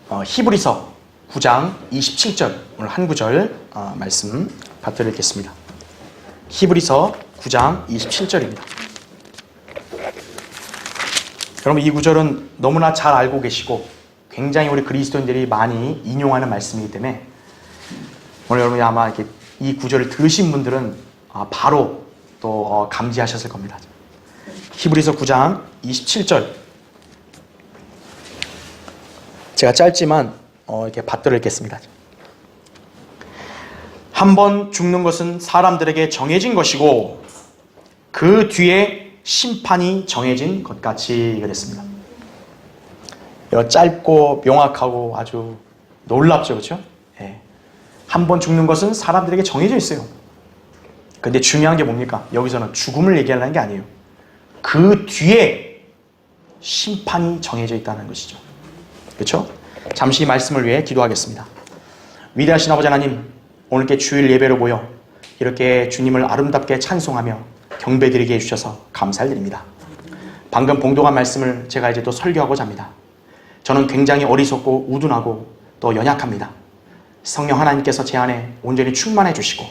히브리서 9장 27절 오늘 한 구절 말씀 받들어 읽겠습니다. 히브리서 9장 27절입니다. 여러분 이 구절은 너무나 잘 알고 계시고 굉장히 우리 그리스도인들이 많이 인용하는 말씀이기 때문에 오늘 여러분이 아마 이렇게 이 구절을 들으신 분들은 바로 또 감지하셨을 겁니다. 히브리서 9장 27절 제가 짧지만 이렇게 받들어 읽겠습니다. 한 번 죽는 것은 사람들에게 정해진 것이고 그 뒤에 심판이 정해진 것 같이 그랬습니다. 짧고 명확하고 아주 놀랍죠, 그렇죠? 예. 한 번 죽는 것은 사람들에게 정해져 있어요. 근데 중요한 게 뭡니까? 여기서는 죽음을 얘기하는 게 아니에요. 그 뒤에 심판이 정해져 있다는 것이죠. 그렇죠? 잠시 이 말씀을 위해 기도하겠습니다. 위대하신 아버지 하나님, 오늘께 주일 예배로 모여 이렇게 주님을 아름답게 찬송하며 경배드리게 해주셔서 감사드립니다. 방금 봉독한 말씀을 제가 이제 또 설교하고자 합니다. 저는 굉장히 어리석고 우둔하고 또 연약합니다. 성령 하나님께서 제 안에 온전히 충만해 주시고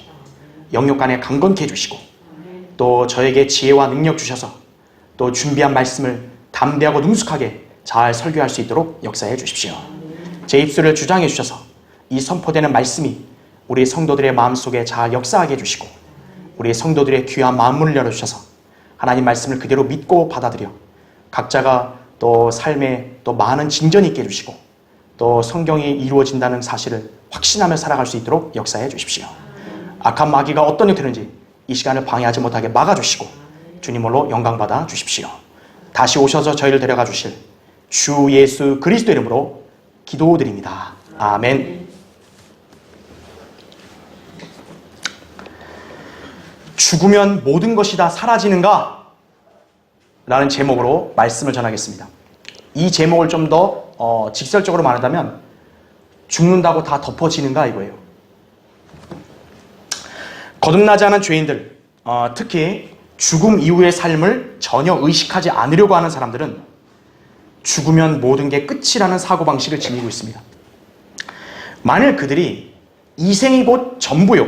영육 간에 강건케 해주시고 또 저에게 지혜와 능력 주셔서 또 준비한 말씀을 담대하고 능숙하게 잘 설교할 수 있도록 역사해 주십시오. 제 입술을 주장해 주셔서 이 선포되는 말씀이 우리 성도들의 마음속에 잘 역사하게 해주시고 우리 성도들의 귀한 마음문을 열어주셔서 하나님 말씀을 그대로 믿고 받아들여 각자가 또 삶에 또 많은 진전이 있게 해주시고 또 성경이 이루어진다는 사실을 확신하며 살아갈 수 있도록 역사해 주십시오. 악한 마귀가 어떤 형태는지 이 시간을 방해하지 못하게 막아주시고 주님으로 영광받아 주십시오. 다시 오셔서 저희를 데려가 주실 주 예수 그리스도 이름으로 기도드립니다. 아멘. 죽으면 모든 것이 다 사라지는가? 라는 제목으로 말씀을 전하겠습니다. 이 제목을 좀 더 직설적으로 말한다면 죽는다고 다 덮어지는가 이거예요. 거듭나지 않은 죄인들, 특히 죽음 이후의 삶을 전혀 의식하지 않으려고 하는 사람들은 죽으면 모든 게 끝이라는 사고방식을 지니고 있습니다. 만일 그들이 이 생이 곧 전부요,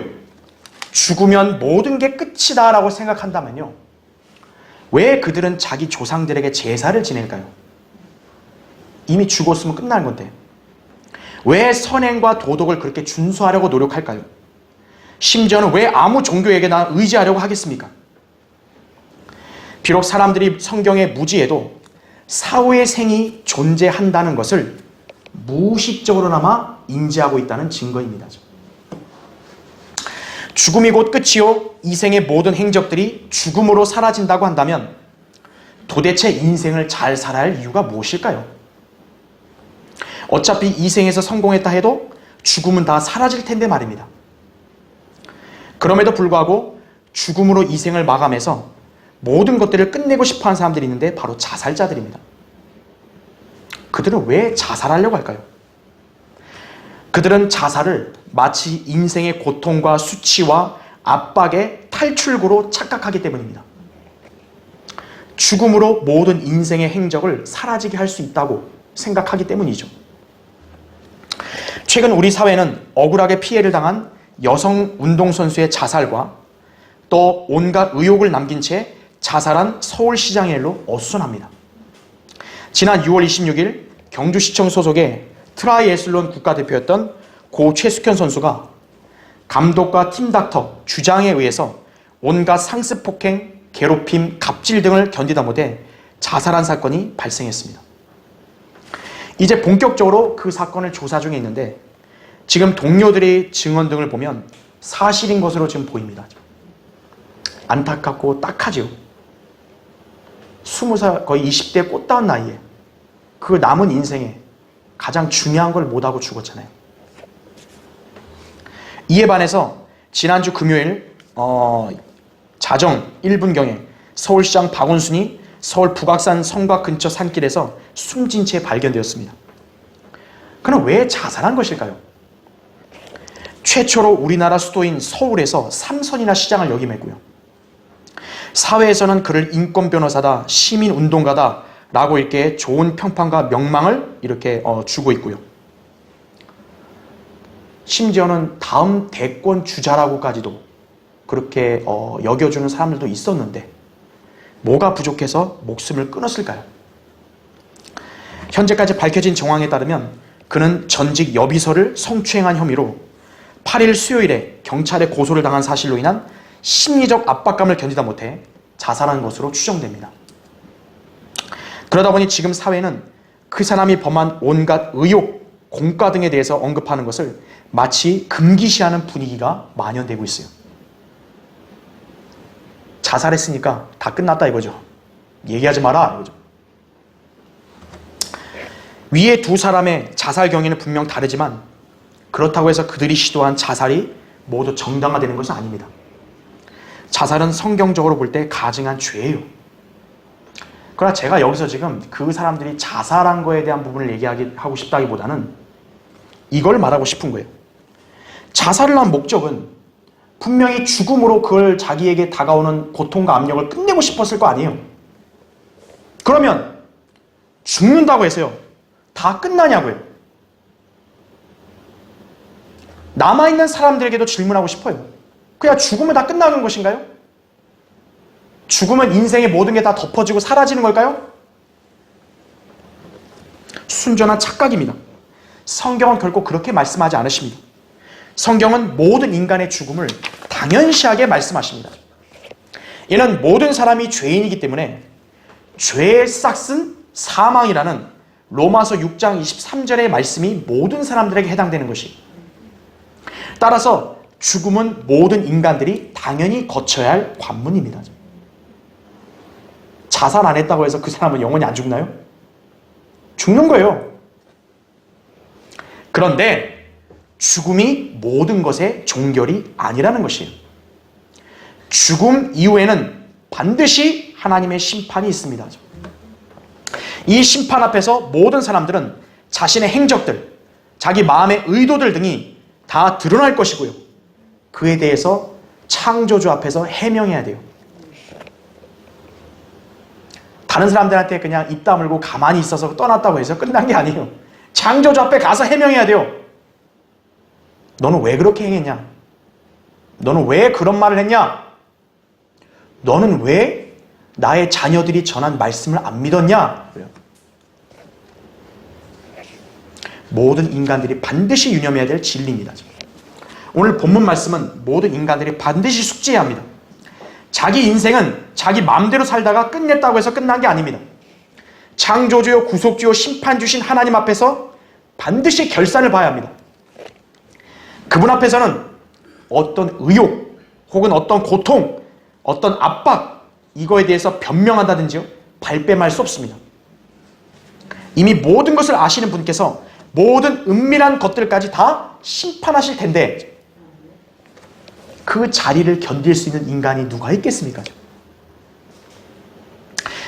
죽으면 모든 게 끝이다 라고 생각한다면요, 왜 그들은 자기 조상들에게 제사를 지낼까요? 이미 죽었으면 끝난 건데 왜 선행과 도덕을 그렇게 준수하려고 노력할까요? 심지어는 왜 아무 종교에게나 의지하려고 하겠습니까? 비록 사람들이 성경에 무지해도 사후의 생이 존재한다는 것을 무의식적으로나마 인지하고 있다는 증거입니다. 죽음이 곧 끝이요 이 생의 모든 행적들이 죽음으로 사라진다고 한다면 도대체 인생을 잘 살아야 할 이유가 무엇일까요? 어차피 이 생에서 성공했다 해도 죽음은 다 사라질 텐데 말입니다. 그럼에도 불구하고 죽음으로 이 생을 마감해서 모든 것들을 끝내고 싶어하는 사람들이 있는데 바로 자살자들입니다. 그들은 왜 자살하려고 할까요? 그들은 자살을 마치 인생의 고통과 수치와 압박의 탈출구로 착각하기 때문입니다. 죽음으로 모든 인생의 행적을 사라지게 할 수 있다고 생각하기 때문이죠. 최근 우리 사회는 억울하게 피해를 당한 여성 운동선수의 자살과 또 온갖 의혹을 남긴 채 자살한 서울시장의 일로 어수선합니다. 지난 6월 26일 경주시청 소속의 트라이애슬론 국가대표였던 고 최숙현 선수가 감독과 팀닥터, 주장에 의해서 온갖 상습폭행, 괴롭힘, 갑질 등을 견디다 못해 자살한 사건이 발생했습니다. 이제 본격적으로 그 사건을 조사 중에 있는데 지금 동료들의 증언 등을 보면 사실인 것으로 지금 보입니다. 안타깝고 딱하죠. 20살, 거의 20대 꽃다운 나이에 그 남은 인생에 가장 중요한 걸 못하고 죽었잖아요. 이에 반해서 지난주 금요일 자정 1분경에 서울시장 박원순이 서울 북악산 성곽 근처 산길에서 숨진 채 발견되었습니다. 그럼 왜 자살한 것일까요? 최초로 우리나라 수도인 서울에서 3선이나 시장을 역임했고요. 사회에서는 그를 인권 변호사다, 시민 운동가다 라고 이렇게 좋은 평판과 명망을 이렇게 주고 있고요. 심지어는 다음 대권 주자라고까지도 그렇게 여겨주는 사람들도 있었는데 뭐가 부족해서 목숨을 끊었을까요? 현재까지 밝혀진 정황에 따르면 그는 전직 여비서를 성추행한 혐의로 8일 수요일에 경찰에 고소를 당한 사실로 인한 심리적 압박감을 견디다 못해 자살한 것으로 추정됩니다. 그러다 보니 지금 사회는 그 사람이 범한 온갖 의혹, 공과 등에 대해서 언급하는 것을 마치 금기시하는 분위기가 만연되고 있어요. 자살했으니까 다 끝났다 이거죠. 얘기하지 마라 이거죠. 위에 두 사람의 자살 경위는 분명 다르지만 그렇다고 해서 그들이 시도한 자살이 모두 정당화되는 것은 아닙니다. 자살은 성경적으로 볼 때 가증한 죄예요. 그러나 제가 여기서 지금 그 사람들이 자살한 거에 대한 부분을 얘기하고 싶다기보다는 이걸 말하고 싶은 거예요. 자살을 한 목적은 분명히 죽음으로 그걸 자기에게 다가오는 고통과 압력을 끝내고 싶었을 거 아니에요. 그러면 죽는다고 해서요, 다 끝나냐고요. 남아있는 사람들에게도 질문하고 싶어요. 그냥 죽으면 다 끝나는 것인가요? 죽으면 인생의 모든 게 다 덮어지고 사라지는 걸까요? 순전한 착각입니다. 성경은 결코 그렇게 말씀하지 않으십니다. 성경은 모든 인간의 죽음을 당연시하게 말씀하십니다. 이는 모든 사람이 죄인이기 때문에 죄의 싹은 사망이라는 로마서 6장 23절의 말씀이 모든 사람들에게 해당되는 것이, 따라서 죽음은 모든 인간들이 당연히 거쳐야 할 관문입니다. 자살 안 했다고 해서 그 사람은 영원히 안 죽나요? 죽는 거예요. 그런데 죽음이 모든 것의 종결이 아니라는 것이에요. 죽음 이후에는 반드시 하나님의 심판이 있습니다. 이 심판 앞에서 모든 사람들은 자신의 행적들, 자기 마음의 의도들 등이 다 드러날 것이고요. 그에 대해서 창조주 앞에서 해명해야 돼요. 다른 사람들한테 그냥 입 다물고 가만히 있어서 떠났다고 해서 끝난 게 아니에요. 창조주 앞에 가서 해명해야 돼요. 너는 왜 그렇게 행했냐? 너는 왜 그런 말을 했냐? 너는 왜 나의 자녀들이 전한 말씀을 안 믿었냐? 모든 인간들이 반드시 유념해야 될 진리입니다. 오늘 본문 말씀은 모든 인간들이 반드시 숙지해야 합니다. 자기 인생은 자기 마음대로 살다가 끝냈다고 해서 끝난 게 아닙니다. 창조주요 구속주요 심판주신 하나님 앞에서 반드시 결산을 봐야 합니다. 그분 앞에서는 어떤 의욕 혹은 어떤 고통, 어떤 압박, 이거에 대해서 변명한다든지요, 발뺌할 수 없습니다. 이미 모든 것을 아시는 분께서 모든 은밀한 것들까지 다 심판하실 텐데 그 자리를 견딜 수 있는 인간이 누가 있겠습니까?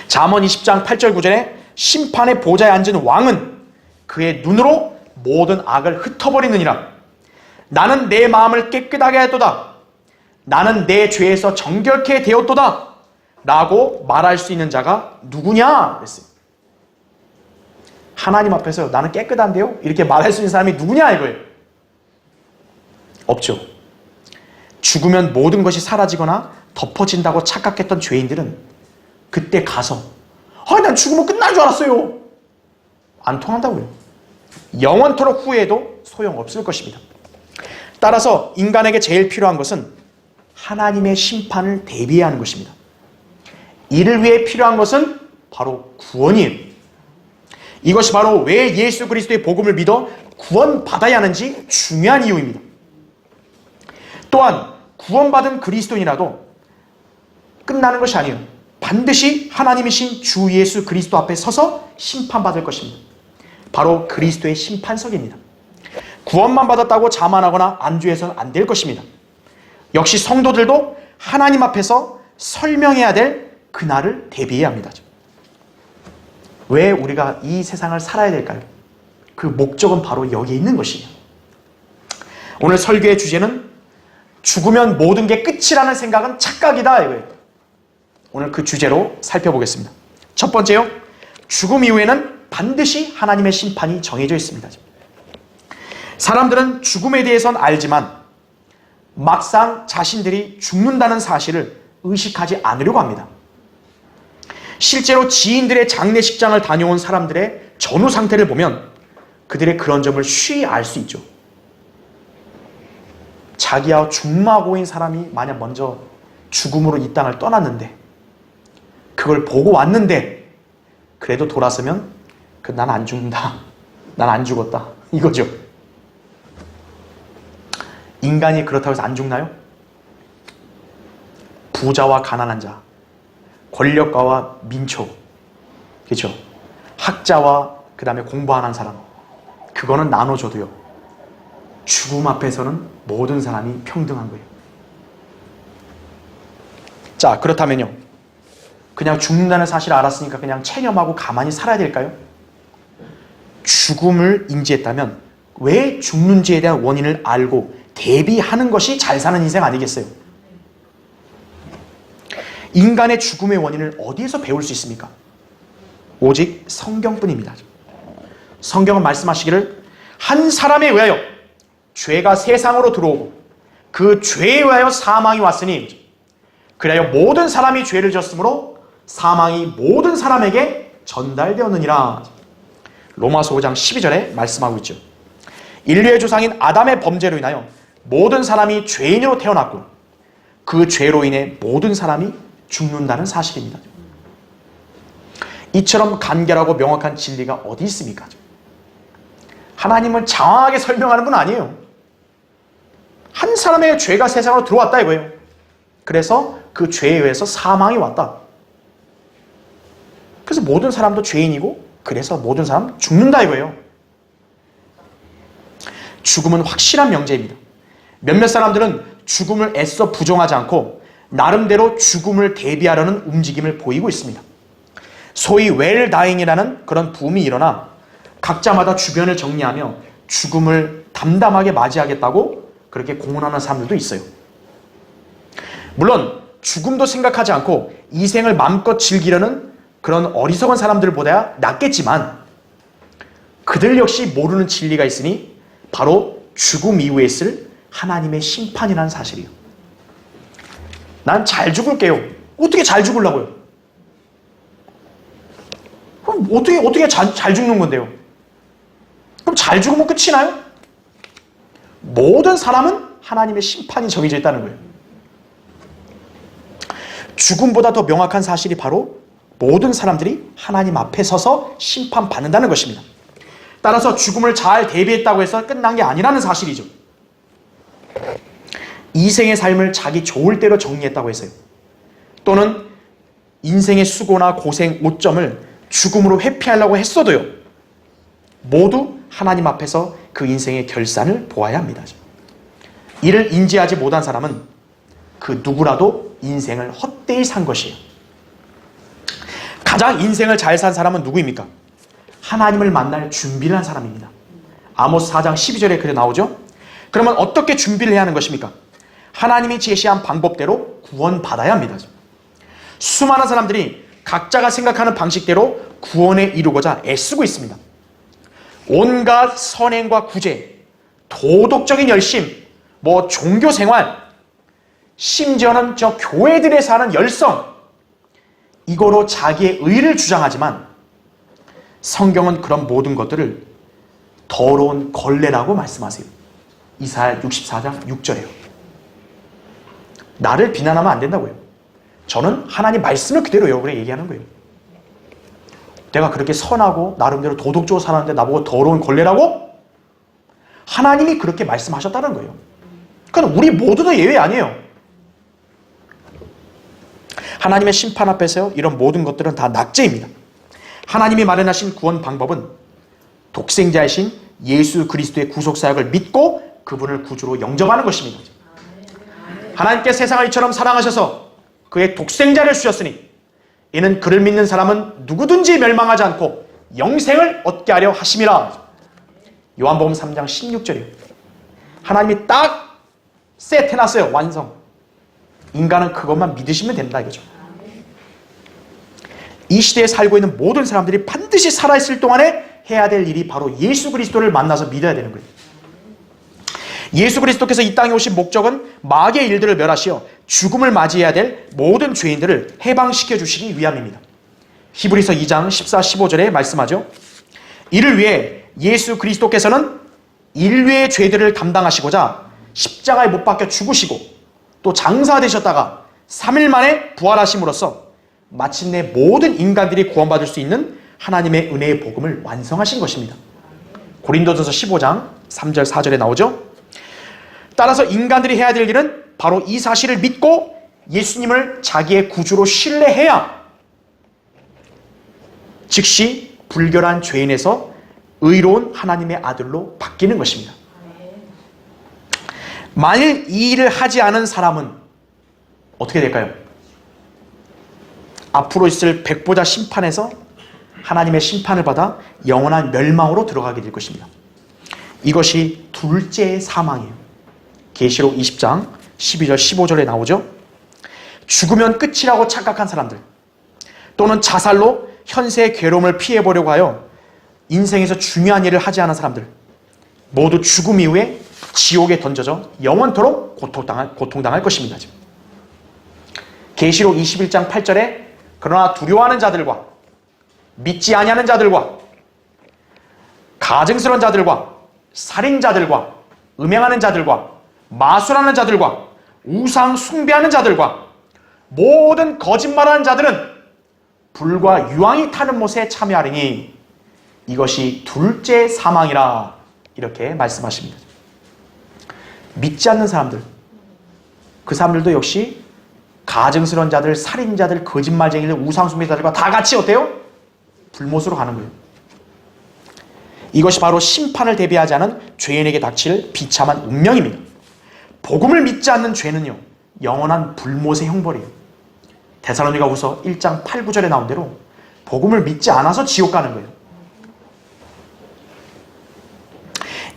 잠언 20장 8절 9절에 심판의 보좌에 앉은 왕은 그의 눈으로 모든 악을 흩어버리느니라. 나는 내 마음을 깨끗하게 하였도다. 나는 내 죄에서 정결케 되었도다. 라고 말할 수 있는 자가 누구냐? 그랬어요. 하나님 앞에서 나는 깨끗한데요? 이렇게 말할 수 있는 사람이 누구냐 이거예요. 없죠. 죽으면 모든 것이 사라지거나 덮어진다고 착각했던 죄인들은 그때 가서 난 죽으면 끝난 줄 알았어요. 안 통한다고요. 영원토록 후회해도 소용없을 것입니다. 따라서 인간에게 제일 필요한 것은 하나님의 심판을 대비해야 하는 것입니다. 이를 위해 필요한 것은 바로 구원이에요. 이것이 바로 왜 예수 그리스도의 복음을 믿어 구원받아야 하는지 중요한 이유입니다. 또한 구원받은 그리스도인이라도 끝나는 것이 아니에요. 반드시 하나님이신 주 예수 그리스도 앞에 서서 심판받을 것입니다. 바로 그리스도의 심판석입니다. 구원만 받았다고 자만하거나 안주해서는 안 될 것입니다. 역시 성도들도 하나님 앞에서 설명해야 될 그날을 대비해야 합니다. 왜 우리가 이 세상을 살아야 될까요? 그 목적은 바로 여기에 있는 것이에요. 오늘 설교의 주제는 죽으면 모든 게 끝이라는 생각은 착각이다 이거예요. 오늘 그 주제로 살펴보겠습니다. 첫 번째요, 죽음 이후에는 반드시 하나님의 심판이 정해져 있습니다. 사람들은 죽음에 대해서는 알지만 막상 자신들이 죽는다는 사실을 의식하지 않으려고 합니다. 실제로 지인들의 장례식장을 다녀온 사람들의 전후 상태를 보면 그들의 그런 점을 쉬이 알 수 있죠. 자기와 중마고인 사람이 만약 먼저 죽음으로 이 땅을 떠났는데 그걸 보고 왔는데 그래도 돌아서면 난 안 죽는다, 난 안 죽었다 이거죠. 인간이 그렇다고 해서 안 죽나요? 부자와 가난한 자, 권력가와 민초, 그렇죠? 학자와 그 다음에 공부 안 한 사람, 그거는 나눠줘도요, 죽음 앞에서는 모든 사람이 평등한 거예요. 자, 그렇다면요, 그냥 죽는다는 사실을 알았으니까 그냥 체념하고 가만히 살아야 될까요? 죽음을 인지했다면 왜 죽는지에 대한 원인을 알고 대비하는 것이 잘 사는 인생 아니겠어요? 인간의 죽음의 원인을 어디에서 배울 수 있습니까? 오직 성경뿐입니다. 성경은 말씀하시기를 한 사람에 의하여 죄가 세상으로 들어오고 그 죄에 의하여 사망이 왔으니 그래야 모든 사람이 죄를 졌으므로 사망이 모든 사람에게 전달되었느니라. 로마서 5장 12절에 말씀하고 있죠. 인류의 조상인 아담의 범죄로 인하여 모든 사람이 죄인으로 태어났고 그 죄로 인해 모든 사람이 죽는다는 사실입니다. 이처럼 간결하고 명확한 진리가 어디 있습니까? 하나님은 장황하게 설명하는 분 아니에요. 한 사람의 죄가 세상으로 들어왔다 이거예요. 그래서 그 죄에 의해서 사망이 왔다. 그래서 모든 사람도 죄인이고 그래서 모든 사람 죽는다 이거예요. 죽음은 확실한 명제입니다. 몇몇 사람들은 죽음을 애써 부정하지 않고 나름대로 죽음을 대비하려는 움직임을 보이고 있습니다. 소위 웰다잉이라는 그런 붐이 일어나 각자마다 주변을 정리하며 죽음을 담담하게 맞이하겠다고 그렇게 공언하는 사람들도 있어요. 물론 죽음도 생각하지 않고 이 생을 마음껏 즐기려는 그런 어리석은 사람들보다 낫겠지만 그들 역시 모르는 진리가 있으니 바로 죽음 이후에 있을 하나님의 심판이라는 사실이에요. 난 잘 죽을게요. 어떻게 잘 죽으려고요? 그럼 어떻게 잘 죽는 건데요? 그럼 잘 죽으면 끝이 나요? 모든 사람은 하나님의 심판이 정해져 있다는 거예요. 죽음보다 더 명확한 사실이 바로 모든 사람들이 하나님 앞에 서서 심판받는다는 것입니다. 따라서 죽음을 잘 대비했다고 해서 끝난 게 아니라는 사실이죠. 이 생의 삶을 자기 좋을 대로 정리했다고 해서요. 또는 인생의 수고나 고생, 오점을 죽음으로 회피하려고 했어도요. 모두 하나님 앞에서 그 인생의 결산을 보아야 합니다. 이를 인지하지 못한 사람은 그 누구라도 인생을 헛되이 산 것이에요. 가장 인생을 잘 산 사람은 누구입니까? 하나님을 만날 준비를 한 사람입니다. 아모스 4장 12절에 그래 나오죠? 그러면 어떻게 준비를 해야 하는 것입니까? 하나님이 제시한 방법대로 구원받아야 합니다. 수많은 사람들이 각자가 생각하는 방식대로 구원에 이루고자 애쓰고 있습니다. 온갖 선행과 구제, 도덕적인 열심, 종교생활, 심지어는 저 교회들에서 하는 열성, 이거로 자기의 의를 주장하지만 성경은 그런 모든 것들을 더러운 걸레라고 말씀하세요. 이사야 64장 6절에요. 나를 비난하면 안 된다고요. 저는 하나님 말씀을 그대로 여러분에게 얘기하는 거예요. 내가 그렇게 선하고 나름대로 도덕적으로 살았는데 나보고 더러운 걸레라고? 하나님이 그렇게 말씀하셨다는 거예요. 그러니까 우리 모두도 예외 아니에요. 하나님의 심판 앞에서 이런 모든 것들은 다 낙제입니다. 하나님이 마련하신 구원 방법은 독생자이신 예수 그리스도의 구속사역을 믿고 그분을 구주로 영접하는 것입니다. 하나님께 세상을 이처럼 사랑하셔서 그의 독생자를 주셨으니 이는 그를 믿는 사람은 누구든지 멸망하지 않고 영생을 얻게 하려 하심이라. 요한복음 3장 16절이에요. 하나님이 딱 세트해놨어요. 완성. 인간은 그것만 믿으시면 된다 이거죠. 이 시대에 살고 있는 모든 사람들이 반드시 살아있을 동안에 해야 될 일이 바로 예수 그리스도를 만나서 믿어야 되는 거예요. 예수 그리스도께서 이 땅에 오신 목적은 마귀의 일들을 멸하시어 죽음을 맞이해야 될 모든 죄인들을 해방시켜 주시기 위함입니다. 히브리서 2장 14, 15절에 말씀하죠. 이를 위해 예수 그리스도께서는 인류의 죄들을 담당하시고자 십자가에 못 박혀 죽으시고 또 장사되셨다가 3일 만에 부활하심으로써 마침내 모든 인간들이 구원받을 수 있는 하나님의 은혜의 복음을 완성하신 것입니다. 고린도전서 15장 3절 4절에 나오죠. 따라서 인간들이 해야 될 일은 바로 이 사실을 믿고 예수님을 자기의 구주로 신뢰해야 즉시 불결한 죄인에서 의로운 하나님의 아들로 바뀌는 것입니다. 만일 이 일을 하지 않은 사람은 어떻게 될까요? 앞으로 있을 백보자 심판에서 하나님의 심판을 받아 영원한 멸망으로 들어가게 될 것입니다. 이것이 둘째의 사망이에요. 계시록 20장 12절 15절에 나오죠. 죽으면 끝이라고 착각한 사람들 또는 자살로 현세의 괴로움을 피해보려고 하여 인생에서 중요한 일을 하지 않은 사람들 모두 죽음 이후에 지옥에 던져져 영원토록 고통당할 것입니다. 계시록 21장 8절에 그러나 두려워하는 자들과 믿지 아니하는 자들과 가증스러운 자들과 살인자들과 음행하는 자들과 마술하는 자들과 우상 숭배하는 자들과 모든 거짓말하는 자들은 불과 유황이 타는 못에 참여하리니 이것이 둘째 사망이라 이렇게 말씀하십니다. 믿지 않는 사람들 그 사람들도 역시 가증스러운 자들, 살인자들, 거짓말쟁이들, 우상 숭배자들과 다 같이 어때요? 불못으로 가는 거예요. 이것이 바로 심판을 대비하지 않은 죄인에게 닥칠 비참한 운명입니다. 복음을 믿지 않는 죄는요 영원한 불못의 형벌이에요. 데살로니가후서 1장 8, 9절에 나온 대로 복음을 믿지 않아서 지옥 가는 거예요.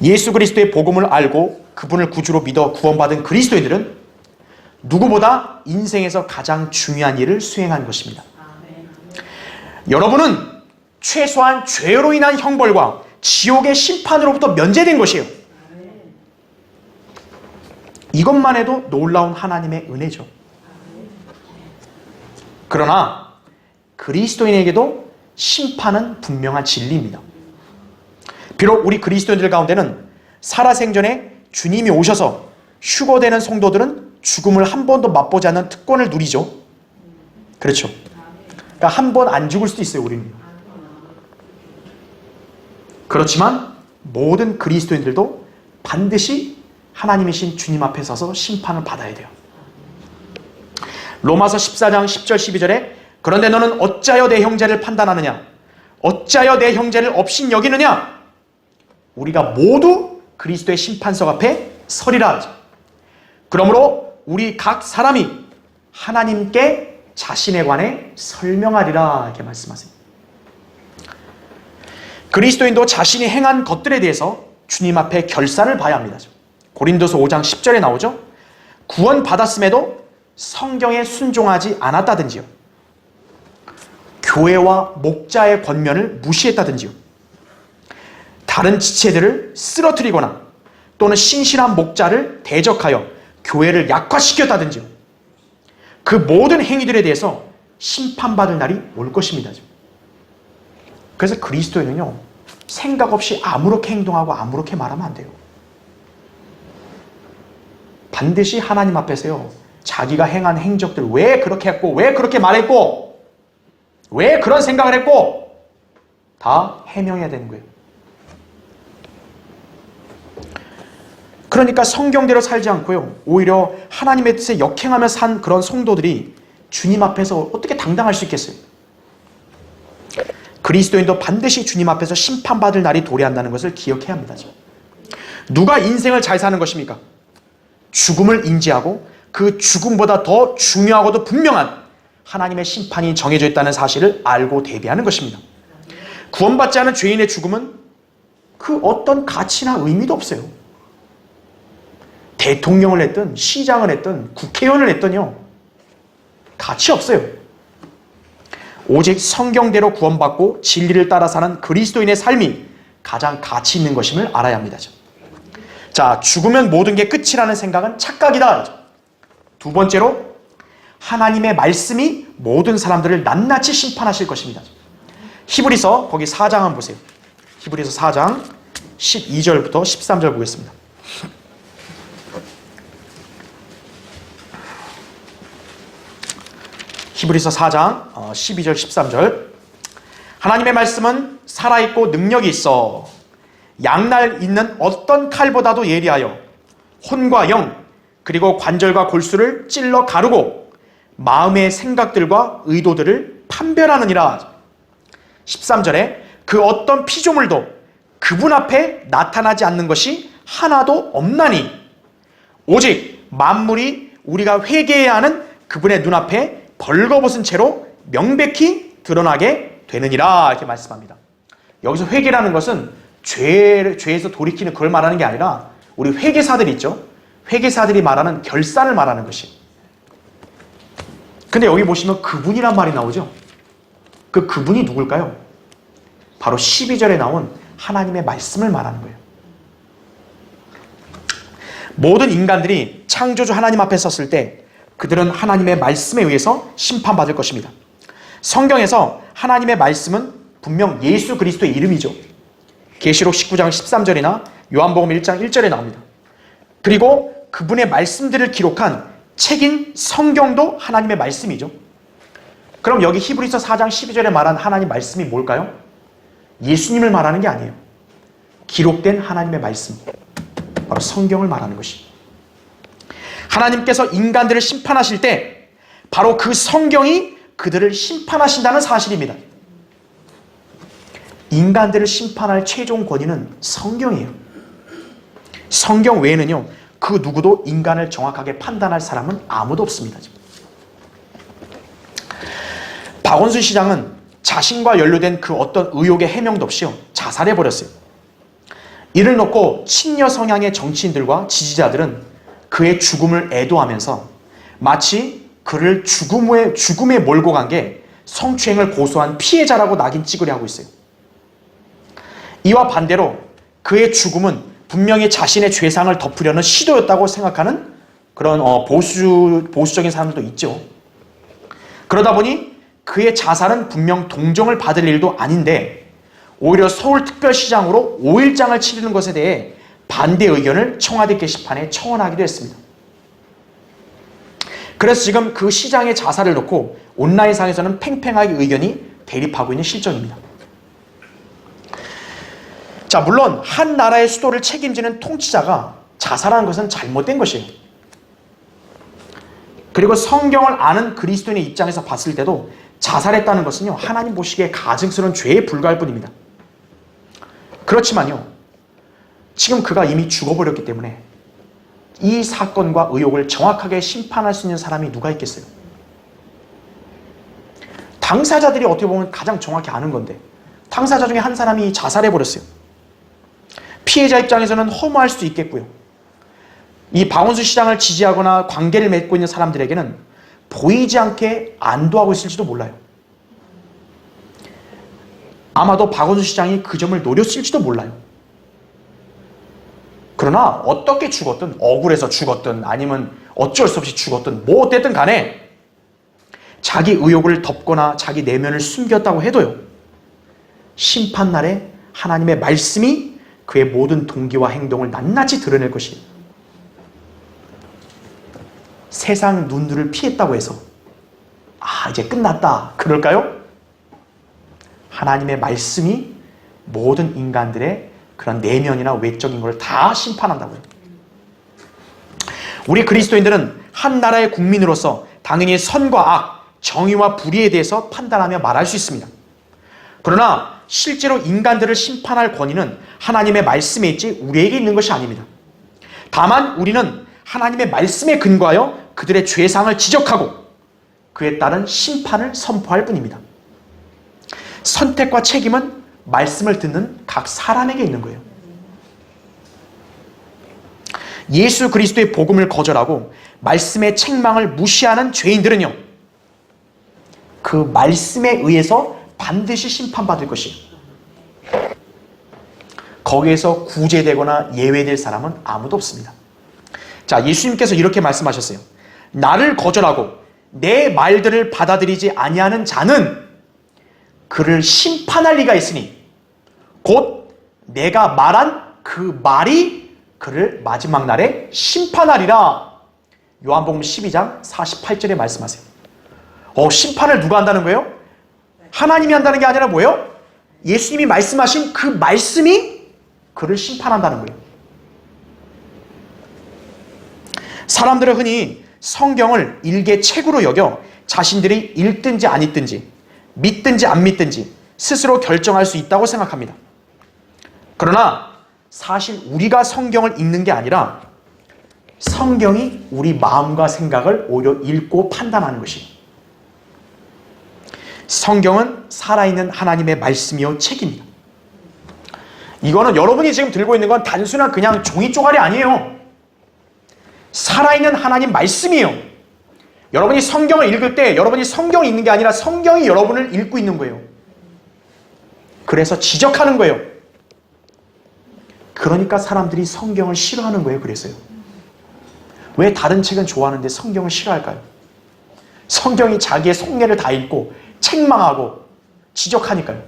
예수 그리스도의 복음을 알고 그분을 구주로 믿어 구원받은 그리스도인들은 누구보다 인생에서 가장 중요한 일을 수행한 것입니다. 여러분은 최소한 죄로 인한 형벌과 지옥의 심판으로부터 면제된 것이에요. 이것만 해도 놀라운 하나님의 은혜죠. 그러나 그리스도인에게도 심판은 분명한 진리입니다. 비록 우리 그리스도인들 가운데는 살아생전에 주님이 오셔서 휴거되는 성도들은 죽음을 한 번도 맛보지 않는 특권을 누리죠. 그렇죠. 그러니까 한 번 안 죽을 수도 있어요, 우리는. 그렇지만 모든 그리스도인들도 반드시 하나님이신 주님 앞에 서서 심판을 받아야 돼요. 로마서 14장 10절 12절에 그런데 너는 어찌하여 내 형제를 판단하느냐? 어찌하여 내 형제를 업신 여기느냐? 우리가 모두 그리스도의 심판석 앞에 서리라 하죠. 그러므로 우리 각 사람이 하나님께 자신에 관해 설명하리라 이렇게 말씀하세요. 그리스도인도 자신이 행한 것들에 대해서 주님 앞에 결산을 봐야 합니다. 고린도서 5장 10절에 나오죠. 구원 받았음에도 성경에 순종하지 않았다든지요. 교회와 목자의 권면을 무시했다든지요. 다른 지체들을 쓰러뜨리거나 또는 신실한 목자를 대적하여 교회를 약화시켰다든지요. 그 모든 행위들에 대해서 심판받을 날이 올 것입니다. 그래서 그리스도인은요, 생각 없이 아무렇게 행동하고 아무렇게 말하면 안 돼요. 반드시 하나님 앞에서요, 자기가 행한 행적들, 왜 그렇게 했고, 왜 그렇게 말했고, 왜 그런 생각을 했고, 다 해명해야 되는 거예요. 그러니까 성경대로 살지 않고요, 오히려 하나님의 뜻에 역행하며 산 그런 성도들이 주님 앞에서 어떻게 당당할 수 있겠어요? 그리스도인도 반드시 주님 앞에서 심판받을 날이 도래한다는 것을 기억해야 합니다. 누가 인생을 잘 사는 것입니까? 죽음을 인지하고 그 죽음보다 더 중요하고도 분명한 하나님의 심판이 정해져 있다는 사실을 알고 대비하는 것입니다. 구원받지 않은 죄인의 죽음은 그 어떤 가치나 의미도 없어요. 대통령을 했든 시장을 했든 국회의원을 했든요, 가치 없어요. 오직 성경대로 구원받고 진리를 따라 사는 그리스도인의 삶이 가장 가치 있는 것임을 알아야 합니다. 자, 죽으면 모든 게 끝이라는 생각은 착각이다. 두 번째로 하나님의 말씀이 모든 사람들을 낱낱이 심판하실 것입니다. 히브리서 거기 4장 한번 보세요. 히브리서 4장 12절부터 13절 보겠습니다. 히브리서 4장 12절 13절. 하나님의 말씀은 살아있고 능력이 있어 양날 있는 어떤 칼보다도 예리하여 혼과 영 그리고 관절과 골수를 찔러 가르고 마음의 생각들과 의도들을 판별하느니라. 13절에 그 어떤 피조물도 그분 앞에 나타나지 않는 것이 하나도 없나니 오직 만물이 우리가 회개해야 하는 그분의 눈앞에 벌거벗은 채로 명백히 드러나게 되느니라. 이렇게 말씀합니다. 여기서 회개라는 것은 죄에서 돌이키는 그걸 말하는 게 아니라 우리 회개사들 있죠. 회개사들이 말하는 결산을 말하는 것이. 근데 여기 보시면 그분이란 말이 나오죠. 그분이 누굴까요? 바로 12절에 나온 하나님의 말씀을 말하는 거예요. 모든 인간들이 창조주 하나님 앞에 섰을 때 그들은 하나님의 말씀에 의해서 심판받을 것입니다. 성경에서 하나님의 말씀은 분명 예수 그리스도의 이름이죠. 계시록 19장 13절이나 요한복음 1장 1절에 나옵니다. 그리고 그분의 말씀들을 기록한 책인 성경도 하나님의 말씀이죠. 그럼 여기 히브리서 4장 12절에 말한 하나님 말씀이 뭘까요? 예수님을 말하는 게 아니에요. 기록된 하나님의 말씀, 바로 성경을 말하는 것이. 하나님께서 인간들을 심판하실 때 바로 그 성경이 그들을 심판하신다는 사실입니다. 인간들을 심판할 최종 권위는 성경이에요. 성경 외에는요, 그 누구도 인간을 정확하게 판단할 사람은 아무도 없습니다. 박원순 시장은 자신과 연루된 그 어떤 의혹의 해명도 없이요, 자살해버렸어요. 이를 놓고 친여 성향의 정치인들과 지지자들은 그의 죽음을 애도하면서 마치 그를 죽음에 몰고 간 게 성추행을 고소한 피해자라고 낙인 찍으려 하고 있어요. 이와 반대로 그의 죽음은 분명히 자신의 죄상을 덮으려는 시도였다고 생각하는 그런 보수적인 사람들도 있죠. 그러다 보니 그의 자살은 분명 동정을 받을 일도 아닌데 오히려 서울특별시장으로 5일장을 치르는 것에 대해 반대 의견을 청와대 게시판에 청원하기도 했습니다. 그래서 지금 그 시장의 자살을 놓고 온라인상에서는 팽팽하게 의견이 대립하고 있는 실정입니다. 자, 물론 한 나라의 수도를 책임지는 통치자가 자살하는 것은 잘못된 것이에요. 그리고 성경을 아는 그리스도인의 입장에서 봤을 때도 자살했다는 것은요, 하나님 보시기에 가증스러운 죄에 불과할 뿐입니다. 그렇지만요, 지금 그가 이미 죽어버렸기 때문에 이 사건과 의혹을 정확하게 심판할 수 있는 사람이 누가 있겠어요? 당사자들이 어떻게 보면 가장 정확히 아는 건데 당사자 중에 한 사람이 자살해버렸어요. 피해자 입장에서는 허무할 수도 있겠고요. 이 박원순 시장을 지지하거나 관계를 맺고 있는 사람들에게는 보이지 않게 안도하고 있을지도 몰라요. 아마도 박원순 시장이 그 점을 노렸을지도 몰라요. 그러나 어떻게 죽었든, 억울해서 죽었든 아니면 어쩔 수 없이 죽었든 뭐 어쨌든 간에 자기 의혹을 덮거나 자기 내면을 숨겼다고 해도요, 심판날에 하나님의 말씀이 그의 모든 동기와 행동을 낱낱이 드러낼 것이에요. 세상 눈들을 피했다고 해서 이제 끝났다 그럴까요? 하나님의 말씀이 모든 인간들의 그런 내면이나 외적인 걸 다 심판한다고요. 우리 그리스도인들은 한 나라의 국민으로서 당연히 선과 악, 정의와 불의에 대해서 판단하며 말할 수 있습니다. 그러나 실제로 인간들을 심판할 권위는 하나님의 말씀에 있지 우리에게 있는 것이 아닙니다. 다만 우리는 하나님의 말씀에 근거하여 그들의 죄상을 지적하고 그에 따른 심판을 선포할 뿐입니다. 선택과 책임은 말씀을 듣는 각 사람에게 있는 거예요. 예수 그리스도의 복음을 거절하고 말씀의 책망을 무시하는 죄인들은요, 그 말씀에 의해서 반드시 심판받을 것이에요. 거기에서 구제되거나 예외될 사람은 아무도 없습니다. 자, 예수님께서 이렇게 말씀하셨어요. 나를 거절하고 내 말들을 받아들이지 아니하는 자는 그를 심판할 리가 있으니 곧 내가 말한 그 말이 그를 마지막 날에 심판하리라. 요한복음 12장 48절에 말씀하세요. 심판을 누가 한다는 거예요? 하나님이 한다는 게 아니라 뭐예요? 예수님이 말씀하신 그 말씀이 그를 심판한다는 거예요. 사람들은 흔히 성경을 일개 책으로 여겨 자신들이 읽든지 안 읽든지 믿든지 안 믿든지 스스로 결정할 수 있다고 생각합니다. 그러나 사실 우리가 성경을 읽는 게 아니라 성경이 우리 마음과 생각을 오히려 읽고 판단하는 것이에요. 성경은 살아있는 하나님의 말씀이요 책입니다. 이거는 여러분이 지금 들고 있는 건 단순한 그냥 종이 쪼가리 아니에요. 살아있는 하나님 말씀이에요. 여러분이 성경을 읽을 때 여러분이 성경을 읽는 게 아니라 성경이 여러분을 읽고 있는 거예요. 그래서 지적하는 거예요. 그러니까 사람들이 성경을 싫어하는 거예요. 그래서요. 왜 다른 책은 좋아하는데 성경을 싫어할까요? 성경이 자기의 속내를 다 읽고 책망하고 지적하니까요.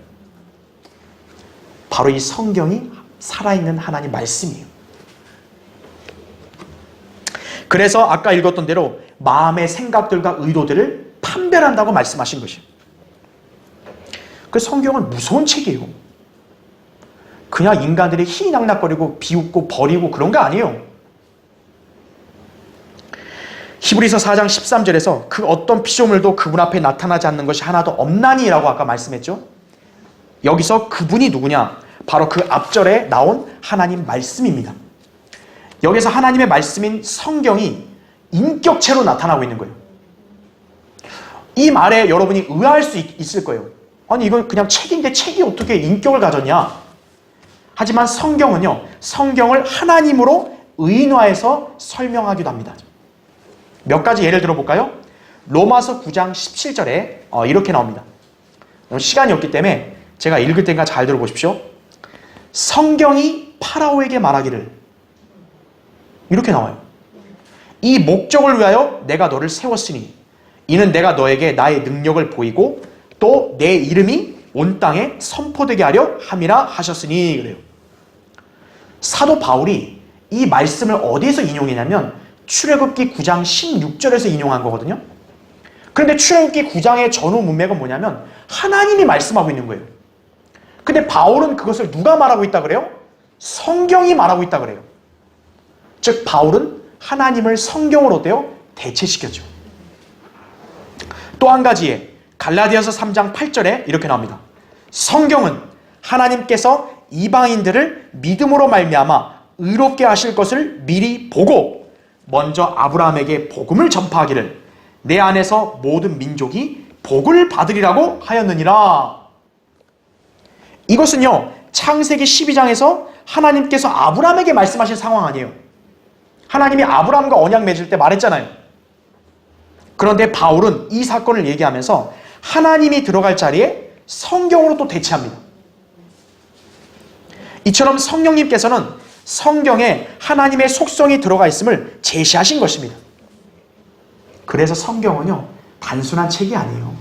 바로 이 성경이 살아있는 하나님 말씀이에요. 그래서 아까 읽었던 대로 마음의 생각들과 의도들을 판별한다고 말씀하신 것이에요. 그 성경은 무서운 책이에요. 그냥 인간들이 희낙낙거리고 비웃고 버리고 그런 거 아니에요. 히브리서 4장 13절에서 그 어떤 피조물도 그분 앞에 나타나지 않는 것이 하나도 없나니라고 아까 말씀했죠. 여기서 그분이 누구냐? 바로 그 앞절에 나온 하나님 말씀입니다. 여기서 하나님의 말씀인 성경이 인격체로 나타나고 있는 거예요. 이 말에 여러분이 의아할 수 있을 거예요. 아니 이건 그냥 책인데 책이 어떻게 인격을 가졌냐? 하지만 성경은요, 성경을 하나님으로 의인화해서 설명하기도 합니다. 몇 가지 예를 들어볼까요? 로마서 9장 17절에 이렇게 나옵니다. 시간이 없기 때문에 제가 읽을 테니까 잘 들어보십시오. 성경이 파라오에게 말하기를, 이렇게 나와요. 이 목적을 위하여 내가 너를 세웠으니 이는 내가 너에게 나의 능력을 보이고 또 내 이름이 온 땅에 선포되게 하려 함이라 하셨으니. 그래요. 사도 바울이 이 말씀을 어디에서 인용했냐면 출애굽기 9장 16절에서 인용한 거거든요. 그런데 출애굽기 9장의 전후 문맥은 뭐냐면 하나님이 말씀하고 있는 거예요. 근데 바울은 그것을 누가 말하고 있다 그래요? 성경이 말하고 있다 그래요. 즉 바울은 하나님을 성경으로 어때요? 대체시켰죠. 또 한 가지에 갈라디아서 3장 8절에 이렇게 나옵니다. 성경은 하나님께서 이방인들을 믿음으로 말미암아 의롭게 하실 것을 미리 보고 먼저 아브라함에게 복음을 전파하기를 내 안에서 모든 민족이 복을 받으리라고 하였느니라. 이것은요, 창세기 12장에서 하나님께서 아브라함에게 말씀하신 상황 아니에요. 하나님이 아브라함과 언약 맺을 때 말했잖아요. 그런데 바울은 이 사건을 얘기하면서 하나님이 들어갈 자리에 성경으로 또 대체합니다. 이처럼 성령님께서는 성경에 하나님의 속성이 들어가 있음을 제시하신 것입니다. 그래서 성경은요, 단순한 책이 아니에요.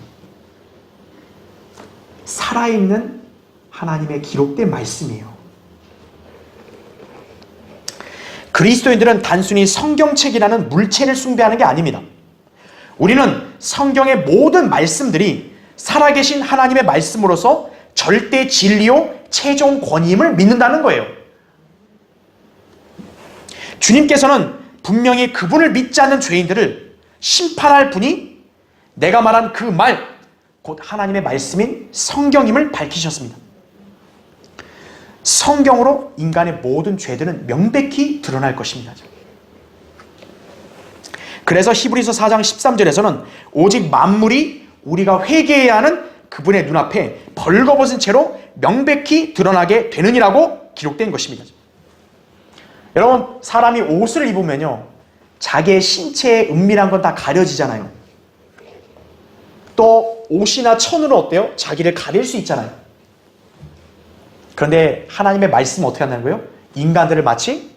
살아있는 하나님의 기록된 말씀이에요. 그리스도인들은 단순히 성경책이라는 물체를 숭배하는 게 아닙니다. 우리는 성경의 모든 말씀들이 살아계신 하나님의 말씀으로서 절대 진리요 최종 권위임을 믿는다는 거예요. 주님께서는 분명히 그분을 믿지 않는 죄인들을 심판할 분이 내가 말한 그 말, 곧 하나님의 말씀인 성경임을 밝히셨습니다. 성경으로 인간의 모든 죄들은 명백히 드러날 것입니다. 그래서 히브리서 4장 13절에서는 오직 만물이 우리가 회개해야 하는 그분의 눈앞에 벌거벗은 채로 명백히 드러나게 되느니라고 기록된 것입니다. 여러분, 사람이 옷을 입으면요, 자기의 신체의 은밀한 건 다 가려지잖아요. 또 옷이나 천으로 어때요? 자기를 가릴 수 있잖아요. 그런데 하나님의 말씀은 어떻게 한다는 거예요? 인간들을 마치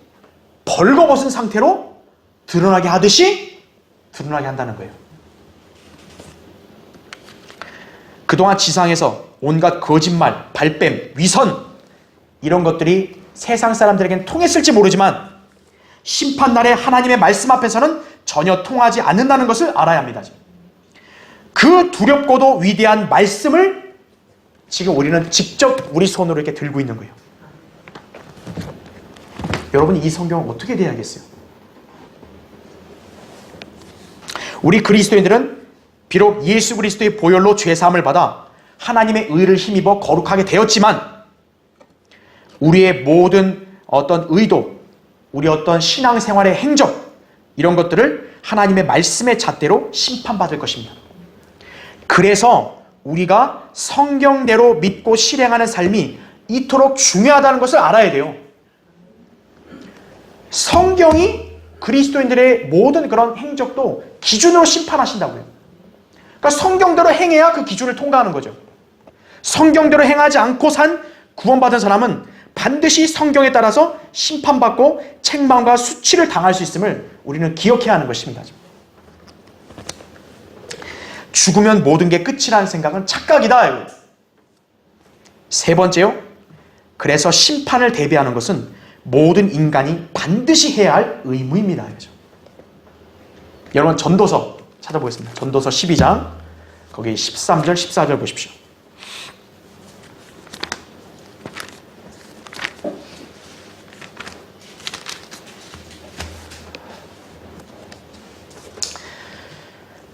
벌거벗은 상태로 드러나게 하듯이 드러나게 한다는 거예요. 그동안 지상에서 온갖 거짓말, 발뺌, 위선 이런 것들이 세상 사람들에게는 통했을지 모르지만 심판날에 하나님의 말씀 앞에서는 전혀 통하지 않는다는 것을 알아야 합니다. 그 두렵고도 위대한 말씀을 지금 우리는 직접 우리 손으로 이렇게 들고 있는 거예요. 여러분, 이 성경은 어떻게 돼야겠어요? 우리 그리스도인들은 비록 예수 그리스도의 보혈로 죄사함을 받아 하나님의 의를 힘입어 거룩하게 되었지만 우리의 모든 어떤 의도, 우리 어떤 신앙생활의 행적 이런 것들을 하나님의 말씀의 잣대로 심판받을 것입니다. 그래서 우리가 성경대로 믿고 실행하는 삶이 이토록 중요하다는 것을 알아야 돼요. 성경이 그리스도인들의 모든 그런 행적도 기준으로 심판하신다고요. 그러니까 성경대로 행해야 그 기준을 통과하는 거죠. 성경대로 행하지 않고 산 구원받은 사람은 반드시 성경에 따라서 심판받고 책망과 수치를 당할 수 있음을 우리는 기억해야 하는 것입니다. 죽으면 모든 게 끝이라는 생각은 착각이다. 세 번째요. 그래서 심판을 대비하는 것은 모든 인간이 반드시 해야 할 의무입니다. 여러분, 전도서 찾아보겠습니다. 전도서 12장 거기 13절 14절 보십시오.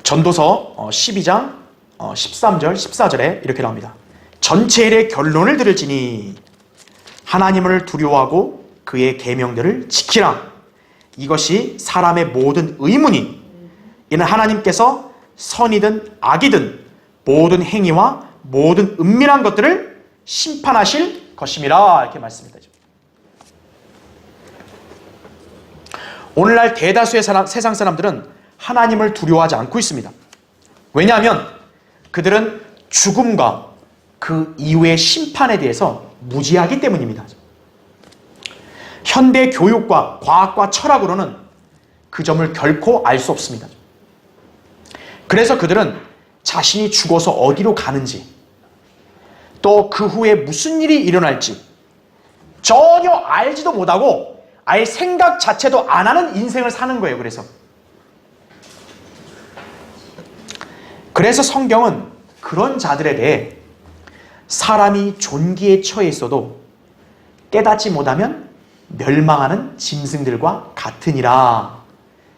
전도서 12장 13절 14절에 이렇게 나옵니다. 전체 일의 결론을 들을지니 하나님을 두려워하고 그의 계명들을 지키라. 이것이 사람의 모든 의무니 이는 하나님께서 선이든 악이든 모든 행위와 모든 은밀한 것들을 심판하실 것임이라. 이렇게 말씀입니다. 오늘날 대다수의 세상 사람들은 하나님을 두려워하지 않고 있습니다. 왜냐하면 그들은 죽음과 그 이후의 심판에 대해서 무지하기 때문입니다. 현대 교육과 과학과 철학으로는 그 점을 결코 알 수 없습니다. 그래서 그들은 자신이 죽어서 어디로 가는지, 또 그 후에 무슨 일이 일어날지 전혀 알지도 못하고 아예 생각 자체도 안 하는 인생을 사는 거예요. 그래서 성경은 그런 자들에 대해 사람이 존귀에 처해 있어도 깨닫지 못하면 멸망하는 짐승들과 같으니라.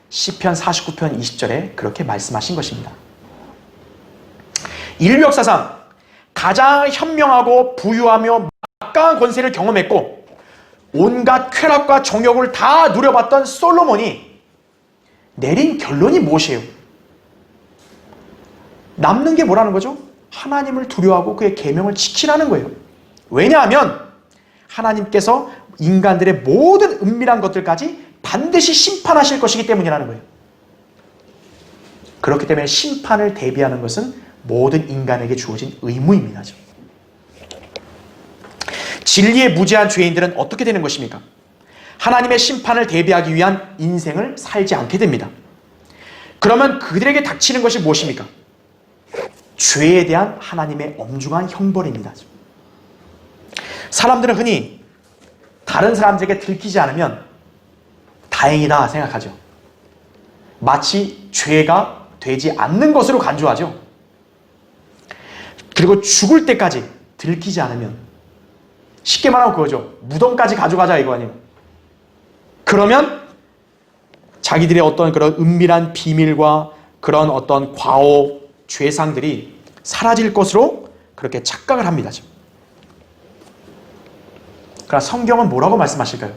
시편 49편 20절에 그렇게 말씀하신 것입니다. 인류 역사상 가장 현명하고 부유하며 막강한 권세를 경험했고 온갖 쾌락과 정욕을 다 누려봤던 솔로몬이 내린 결론이 무엇이에요? 남는 게 뭐라는 거죠? 하나님을 두려워하고 그의 계명을 지키라는 거예요. 왜냐하면 하나님께서 인간들의 모든 은밀한 것들까지 반드시 심판하실 것이기 때문이라는 거예요. 그렇기 때문에 심판을 대비하는 것은 모든 인간에게 주어진 의무입니다. 진리에 무지한 죄인들은 어떻게 되는 것입니까? 하나님의 심판을 대비하기 위한 인생을 살지 않게 됩니다. 그러면 그들에게 닥치는 것이 무엇입니까? 죄에 대한 하나님의 엄중한 형벌입니다. 사람들은 흔히 다른 사람들에게 들키지 않으면 다행이다 생각하죠. 마치 죄가 되지 않는 것으로 간주하죠. 그리고 죽을 때까지 들키지 않으면, 쉽게 말하면 그거죠. 무덤까지 가져가자 이거 아니에요. 그러면 자기들의 어떤 그런 은밀한 비밀과 그런 어떤 과오, 죄상들이 사라질 것으로 그렇게 착각을 합니다. 그러나 성경은 뭐라고 말씀하실까요?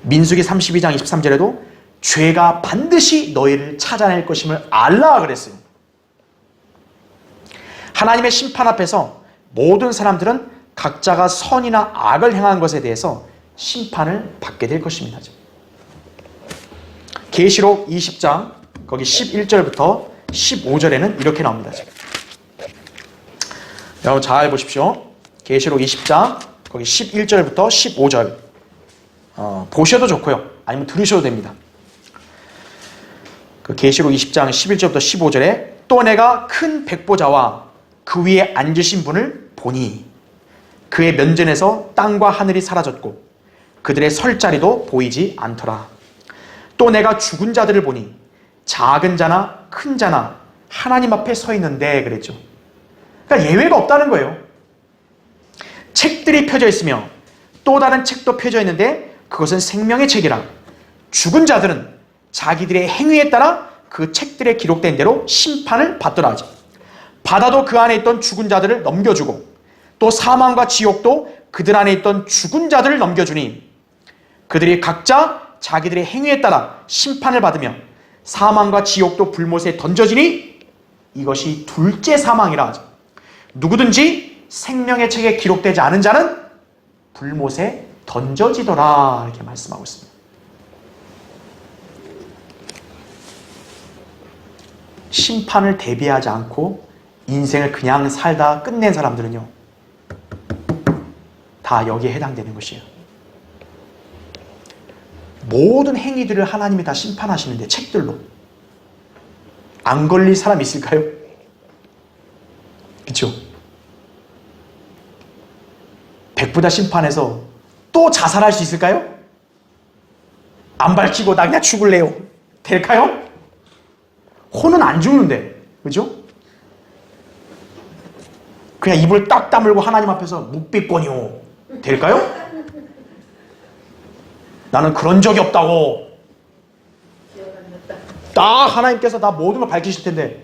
민수기 32장 23절에도 죄가 반드시 너희를 찾아낼 것임을 알라 그랬어요. 하나님의 심판 앞에서 모든 사람들은 각자가 선이나 악을 행한 것에 대해서 심판을 받게 될 것입니다. 계시록 20장 거기 11절부터 15절에는 이렇게 나옵니다. 여러분 잘 보십시오. 계시록 20장 거기 11절부터 15절 보셔도 좋고요. 아니면 들으셔도 됩니다. 그 계시록 20장 11절부터 15절에 또 내가 큰 백보자와 그 위에 앉으신 분을 보니 그의 면전에서 땅과 하늘이 사라졌고 그들의 설 자리도 보이지 않더라. 또 내가 죽은 자들을 보니 작은 자나 큰 자나 하나님 앞에 서 있는데 그랬죠. 그러니까 예외가 없다는 거예요. 책들이 펴져 있으며 또 다른 책도 펴져 있는데 그것은 생명의 책이라. 죽은 자들은 자기들의 행위에 따라 그 책들에 기록된 대로 심판을 받더라 하지. 바다도 그 안에 있던 죽은 자들을 넘겨주고 또 사망과 지옥도 그들 안에 있던 죽은 자들을 넘겨주니 그들이 각자 자기들의 행위에 따라 심판을 받으며 사망과 지옥도 불못에 던져지니 이것이 둘째 사망이라 하죠. 누구든지 생명의 책에 기록되지 않은 자는 불못에 던져지더라 이렇게 말씀하고 있습니다. 심판을 대비하지 않고 인생을 그냥 살다 끝낸 사람들은요 다 여기에 해당되는 것이에요. 모든 행위들을 하나님이 다 심판하시는데 책들로 안 걸릴 사람 있을까요? 그렇죠? 백부다 심판에서 또 자살할 수 있을까요? 안 밝히고 나 그냥 죽을래요. 될까요? 혼은 안 죽는데, 그죠? 그냥 입을 딱 다물고 하나님 앞에서 묵비권이요. 될까요? 나는 그런 적이 없다고. 딱 하나님께서 다 모든 걸 밝히실 텐데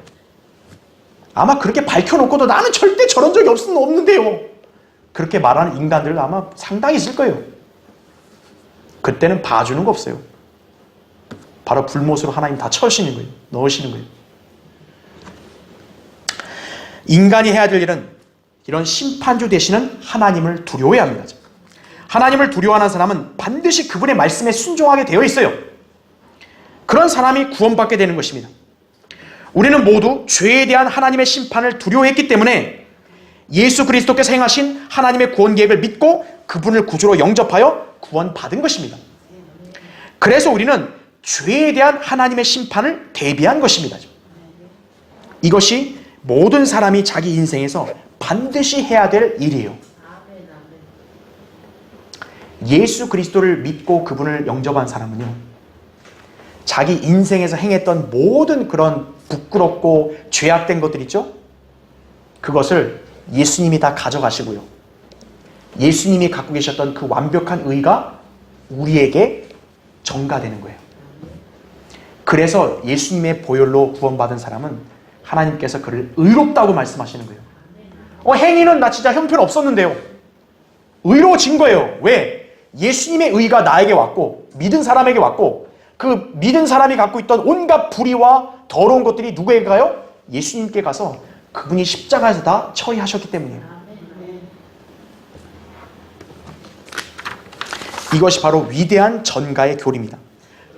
아마 그렇게 밝혀놓고도 나는 절대 저런 적이 없는데요. 그렇게 말하는 인간들 아마 상당히 있을 거예요. 그때는 봐주는 거 없어요. 바로 불못으로 하나님 다 쳐시는 거예요. 넣으시는 거예요. 인간이 해야 될 일은 이런 심판주 되시는 하나님을 두려워해야 합니다. 하나님을 두려워하는 사람은 반드시 그분의 말씀에 순종하게 되어 있어요. 그런 사람이 구원받게 되는 것입니다. 우리는 모두 죄에 대한 하나님의 심판을 두려워했기 때문에 예수 그리스도께서 행하신 하나님의 구원 계획을 믿고 그분을 구주로 영접하여 구원받은 것입니다. 그래서 우리는 죄에 대한 하나님의 심판을 대비한 것입니다. 이것이 모든 사람이 자기 인생에서 반드시 해야 될 일이에요. 예수 그리스도를 믿고 그분을 영접한 사람은요, 자기 인생에서 행했던 모든 그런 부끄럽고 죄악된 것들 있죠? 그것을 예수님이 다 가져가시고요. 예수님이 갖고 계셨던 그 완벽한 의가 우리에게 전가되는 거예요. 그래서 예수님의 보혈로 구원받은 사람은 하나님께서 그를 의롭다고 말씀하시는 거예요. 행위는 나 진짜 형편없었는데요. 의로워진 거예요. 왜? 예수님의 의가 나에게 왔고 믿은 사람에게 왔고 그 믿은 사람이 갖고 있던 온갖 불의와 더러운 것들이 누구에게 가요? 예수님께 가서 그분이 십자가에서 다 처리하셨기 때문이에요. 이것이 바로 위대한 전가의 교리입니다.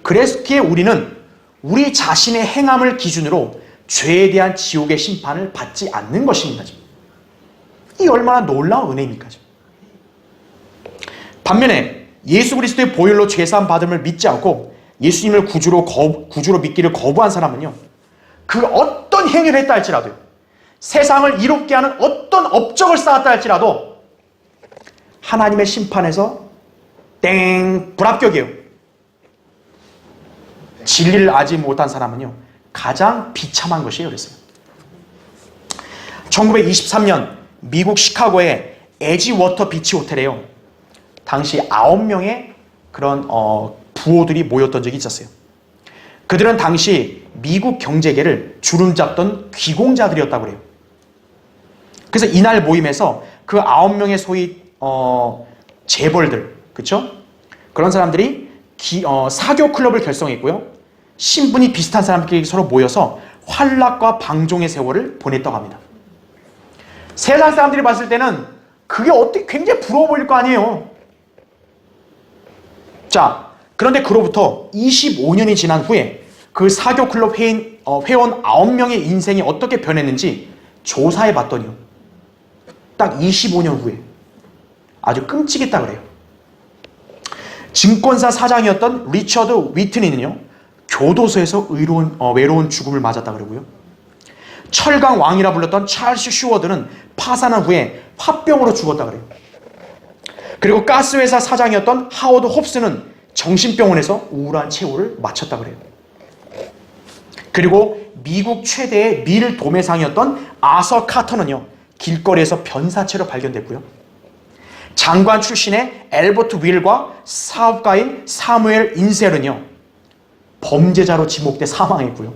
그래서 우리는 우리 자신의 행함을 기준으로 죄에 대한 지옥의 심판을 받지 않는 것입니다. 이 얼마나 놀라운 은혜입니까? 반면에 예수 그리스도의 보혈로 죄사함 받음을 믿지 않고 예수님을 구주로 믿기를 거부한 사람은요, 그 어떤 행위를 했다 할지라도요, 세상을 이롭게 하는 어떤 업적을 쌓았다 할지라도 하나님의 심판에서 불합격이에요. 진리를 알지 못한 사람은요 가장 비참한 것이에요. 그랬어요. 1923년 미국 시카고의 에지워터 비치 호텔에요, 당시 9명의 그런 부호들이 모였던 적이 있었어요. 그들은 당시 미국 경제계를 주름잡던 귀공자들이었다고 그래요. 그래서 이날 모임에서 그 9명의 소위 재벌들, 그렇죠? 그런 사람들이 사교 클럽을 결성했고요. 신분이 비슷한 사람들끼리 서로 모여서 환락과 방종의 세월을 보냈다고 합니다. 세상 사람들이 봤을 때는 그게 어떻게 굉장히 부러워 보일 거 아니에요. 자, 그런데 그로부터 25년이 지난 후에 그 사교 클럽 회원 9명의 인생이 어떻게 변했는지 조사해 봤더니요, 딱 25년 후에 아주 끔찍했다 그래요. 증권사 사장이었던 리처드 위트니는요, 교도소에서 외로운 죽음을 맞았다 그러고요. 철강 왕이라 불렸던 찰스 슈워드는 파산한 후에 화병으로 죽었다 그래요. 그리고 가스회사 사장이었던 하워드 홉스는 정신병원에서 우울한 최후를 마쳤다 그래요. 그리고 미국 최대의 밀 도매상이었던 아서 카터는요, 길거리에서 변사체로 발견됐고요. 장관 출신의 엘버트 윌과 사업가인 사무엘 인셀은요, 범죄자로 지목돼 사망했고요.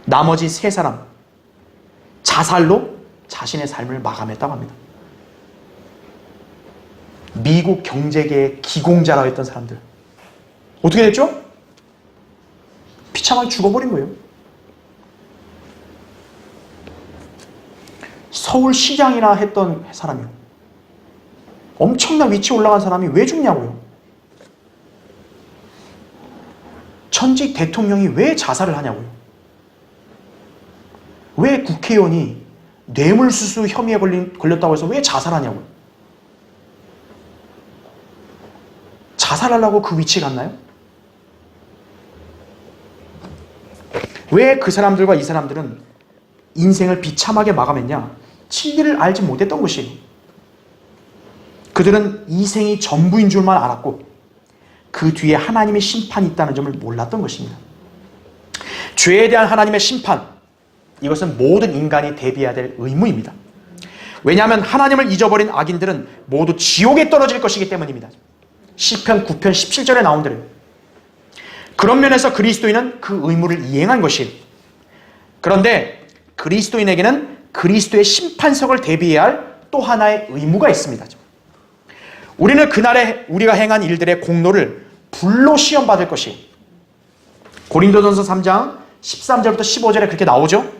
나머지 3사람 자살로 자신의 삶을 마감했다고 합니다. 미국 경제계의 기공자라고 했던 사람들 어떻게 됐죠? 비참하게 죽어버린 거예요. 서울시장이나 했던 사람이요, 엄청난 위치에 올라간 사람이 왜 죽냐고요. 전직 대통령이 왜 자살을 하냐고요. 왜 국회의원이 뇌물수수 혐의에 걸렸다고 해서 왜 자살하냐고요. 자살하려고 그 위치에 갔나요? 왜 그 사람들과 이 사람들은 인생을 비참하게 마감했냐? 진리를 알지 못했던 것이에요. 그들은 이생이 전부인 줄만 알았고 그 뒤에 하나님의 심판이 있다는 점을 몰랐던 것입니다. 죄에 대한 하나님의 심판, 이것은 모든 인간이 대비해야 될 의무입니다. 왜냐하면 하나님을 잊어버린 악인들은 모두 지옥에 떨어질 것이기 때문입니다. 시편 9편 17절에 나온 대로. 그런 면에서 그리스도인은 그 의무를 이행한 것이에요. 그런데 그리스도인에게는 그리스도의 심판석을 대비해야 할 또 하나의 의무가 있습니다. 우리는 그날에 우리가 행한 일들의 공로를 불로 시험받을 것이에요. 고린도전서 3장 13절부터 15절에 그렇게 나오죠.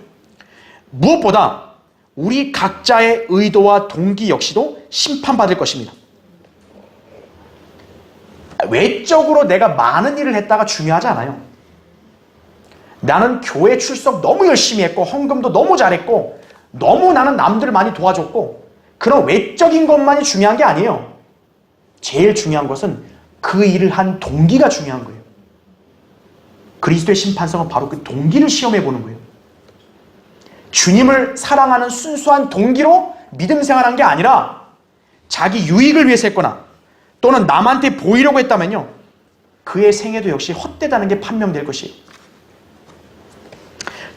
무엇보다 우리 각자의 의도와 동기 역시도 심판받을 것입니다. 외적으로 내가 많은 일을 했다가 중요하지 않아요. 나는 교회 출석 너무 열심히 했고 헌금도 너무 잘했고 너무 나는 남들을 많이 도와줬고, 그런 외적인 것만이 중요한 게 아니에요. 제일 중요한 것은 그 일을 한 동기가 중요한 거예요. 그리스도의 심판성은 바로 그 동기를 시험해 보는 거예요. 주님을 사랑하는 순수한 동기로 믿음 생활한 게 아니라 자기 유익을 위해서 했거나 또는 남한테 보이려고 했다면요, 그의 생애도 역시 헛되다는 게 판명될 것이에요.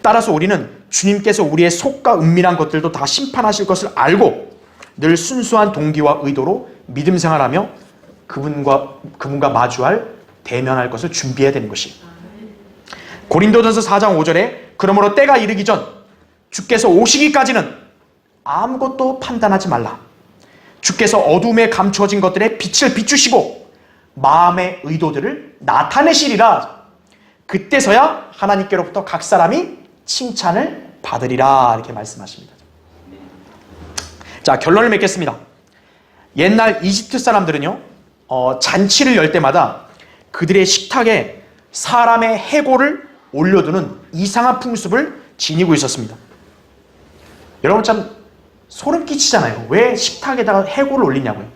따라서 우리는 주님께서 우리의 속과 은밀한 것들도 다 심판하실 것을 알고 늘 순수한 동기와 의도로 믿음 생활하며 그분과 마주할, 대면할 것을 준비해야 되는 것이에요. 고린도전서 4장 5절에 그러므로 때가 이르기 전 주께서 오시기까지는 아무것도 판단하지 말라. 주께서 어둠에 감추어진 것들의 빛을 비추시고 마음의 의도들을 나타내시리라. 그때서야 하나님께로부터 각 사람이 칭찬을 받으리라. 이렇게 말씀하십니다. 자, 결론을 맺겠습니다. 옛날 이집트 사람들은요, 잔치를 열 때마다 그들의 식탁에 사람의 해골을 올려두는 이상한 풍습을 지니고 있었습니다. 여러분 참 소름 끼치잖아요. 왜 식탁에다가 해골을 올리냐고요.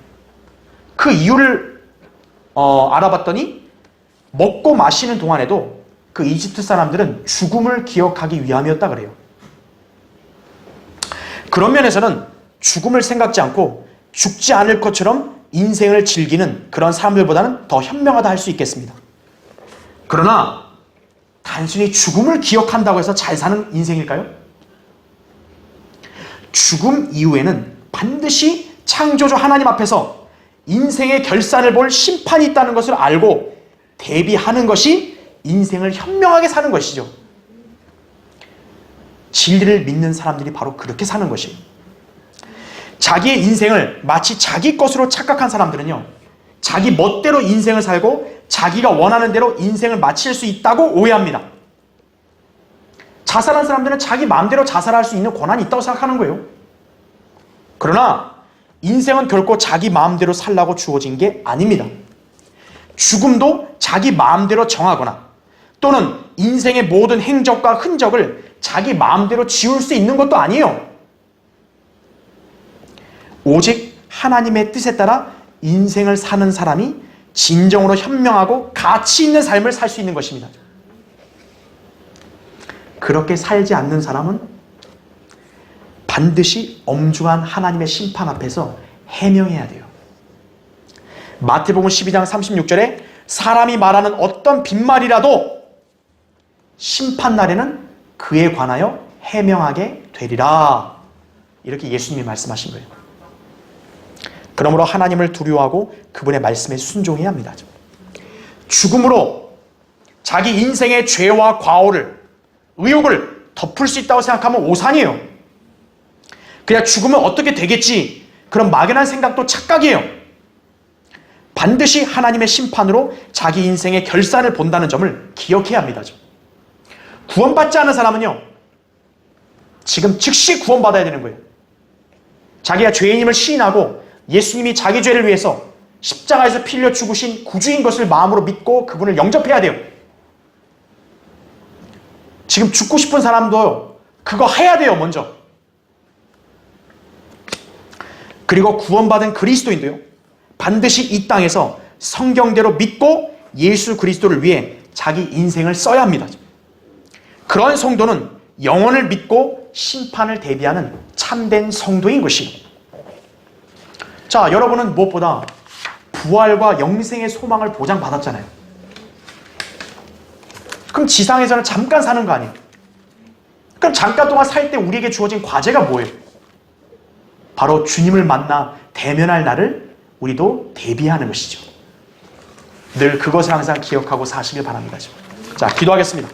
그 이유를 알아봤더니 먹고 마시는 동안에도 그 이집트 사람들은 죽음을 기억하기 위함이었다 그래요. 그런 면에서는 죽음을 생각지 않고 죽지 않을 것처럼 인생을 즐기는 그런 사람들보다는 더 현명하다 할 수 있겠습니다. 그러나 단순히 죽음을 기억한다고 해서 잘 사는 인생일까요? 죽음 이후에는 반드시 창조주 하나님 앞에서 인생의 결산을 볼 심판이 있다는 것을 알고 대비하는 것이 인생을 현명하게 사는 것이죠. 진리를 믿는 사람들이 바로 그렇게 사는 것이에요. 자기의 인생을 마치 자기 것으로 착각한 사람들은요, 자기 멋대로 인생을 살고 자기가 원하는 대로 인생을 마칠 수 있다고 오해합니다. 자살한 사람들은 자기 마음대로 자살할 수 있는 권한이 있다고 생각하는 거예요. 그러나 인생은 결코 자기 마음대로 살라고 주어진 게 아닙니다. 죽음도 자기 마음대로 정하거나 또는 인생의 모든 행적과 흔적을 자기 마음대로 지울 수 있는 것도 아니에요. 오직 하나님의 뜻에 따라 인생을 사는 사람이 진정으로 현명하고 가치 있는 삶을 살 수 있는 것입니다. 그렇게 살지 않는 사람은 반드시 엄중한 하나님의 심판 앞에서 해명해야 돼요. 마태복음 12장 36절에 사람이 말하는 어떤 빈말이라도 심판날에는 그에 관하여 해명하게 되리라. 이렇게 예수님이 말씀하신 거예요. 그러므로 하나님을 두려워하고 그분의 말씀에 순종해야 합니다. 죽음으로 자기 인생의 죄와 과오를, 의욕을 덮을 수 있다고 생각하면 오산이에요. 그냥 죽으면 어떻게 되겠지, 그런 막연한 생각도 착각이에요. 반드시 하나님의 심판으로 자기 인생의 결산을 본다는 점을 기억해야 합니다. 구원받지 않은 사람은요, 지금 즉시 구원받아야 되는 거예요. 자기가 죄인임을 시인하고 예수님이 자기 죄를 위해서 십자가에서 피 흘려 죽으신 구주인 것을 마음으로 믿고 그분을 영접해야 돼요. 지금 죽고 싶은 사람도 그거 해야 돼요, 먼저. 그리고 구원받은 그리스도인도요, 반드시 이 땅에서 성경대로 믿고 예수 그리스도를 위해 자기 인생을 써야 합니다. 그런 성도는 영혼을 믿고 심판을 대비하는 참된 성도인 것이에요. 자, 여러분은 무엇보다 부활과 영생의 소망을 보장받았잖아요. 그럼 지상에서는 잠깐 사는 거 아니에요? 그럼 잠깐 동안 살 때 우리에게 주어진 과제가 뭐예요? 바로 주님을 만나 대면할 날을 우리도 대비하는 것이죠. 늘 그것을 항상 기억하고 사시길 바랍니다. 자, 기도하겠습니다.